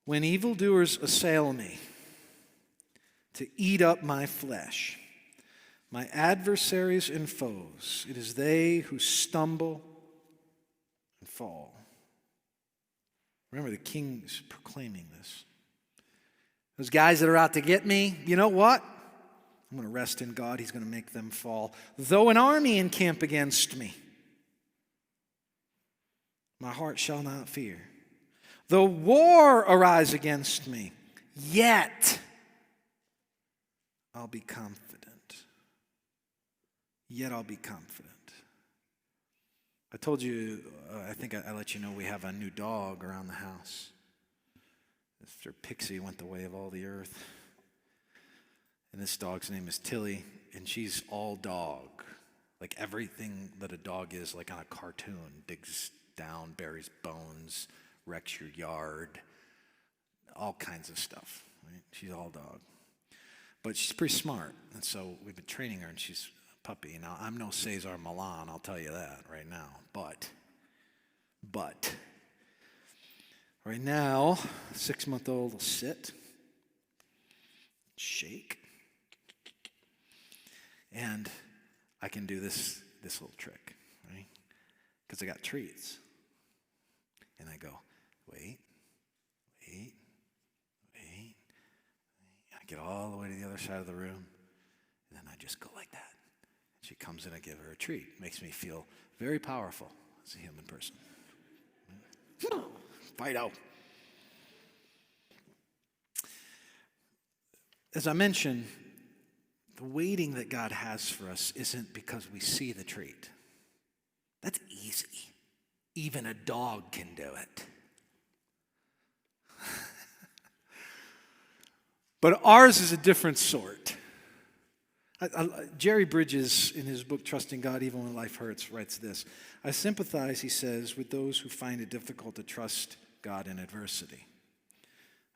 When evildoers assail me to eat up my flesh, my adversaries and foes, it is they who stumble and fall. Remember, the king's proclaiming this. Those guys that are out to get me, you know what? I'm going to rest in God. He's going to make them fall. Though an army encamp against me, my heart shall not fear. Though war arise against me, yet I'll be confident. Yet I'll be confident. I told you, I think I let you know we have a new dog around the house. Mr. Pixie went the way of all the earth. And this dog's name is Tilly, and she's all dog. Like everything that a dog is, like on a cartoon. Digs down, buries bones, wrecks your yard, all kinds of stuff. Right? She's all dog. But she's pretty smart, and so we've been training her, and she's a puppy. Now, I'm no Cesar Millan, I'll tell you that right now. But, right now, 6-month-old will sit, shake, and I can do this little trick, right? Because I got treats. And I go, wait. I get all the way to the other side of the room, and then I just go like that. She comes in, I give her a treat. Makes me feel very powerful as a human person. Fido. As I mentioned, the waiting that God has for us isn't because we see the treat. That's easy. Even a dog can do it. But ours is a different sort. Jerry Bridges, in his book, Trusting God Even When Life Hurts, writes this. I sympathize, he says, with those who find it difficult to trust God in adversity.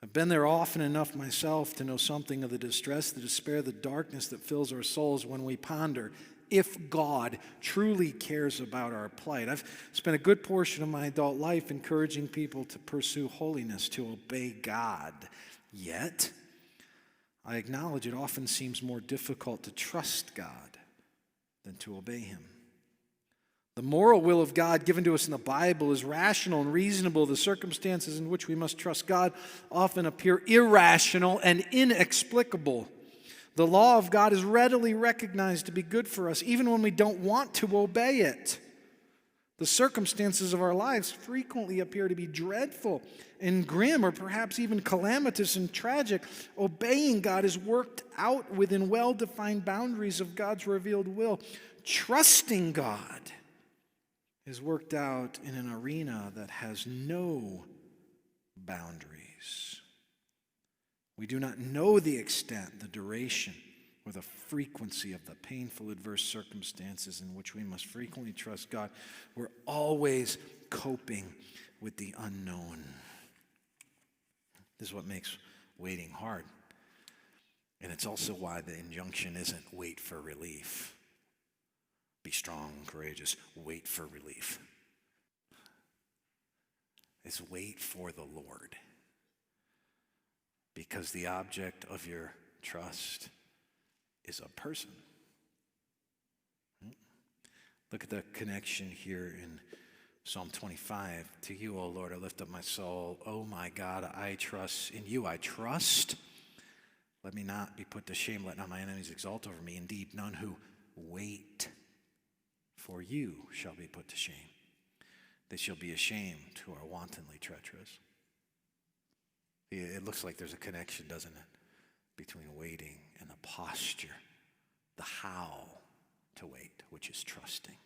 I've been there often enough myself to know something of the distress, the despair, the darkness that fills our souls when we ponder if God truly cares about our plight. I've spent a good portion of my adult life encouraging people to pursue holiness, to obey God. Yet, I acknowledge it often seems more difficult to trust God than to obey Him. The moral will of God given to us in the Bible is rational and reasonable. The circumstances in which we must trust God often appear irrational and inexplicable. The law of God is readily recognized to be good for us, even when we don't want to obey it. The circumstances of our lives frequently appear to be dreadful and grim, or perhaps even calamitous and tragic. Obeying God is worked out within well-defined boundaries of God's revealed will. Trusting God is worked out in an arena that has no boundaries. We do not know the extent, the duration, or the frequency of the painful adverse circumstances in which we must frequently trust God. We're always coping with the unknown. This is what makes waiting hard. And it's also why the injunction isn't wait for relief. Be strong and courageous. Wait for relief. It's wait for the Lord. Because the object of your trust is a person. Look at the connection here in Psalm 25. To you, O Lord, I lift up my soul. Oh my God, I trust in you. I trust. Let me not be put to shame. Let not my enemies exalt over me. Indeed, none who wait for you shall be put to shame. They shall be ashamed who are wantonly treacherous. It looks like there's a connection, doesn't it, between waiting and the posture, the how to wait, which is trusting.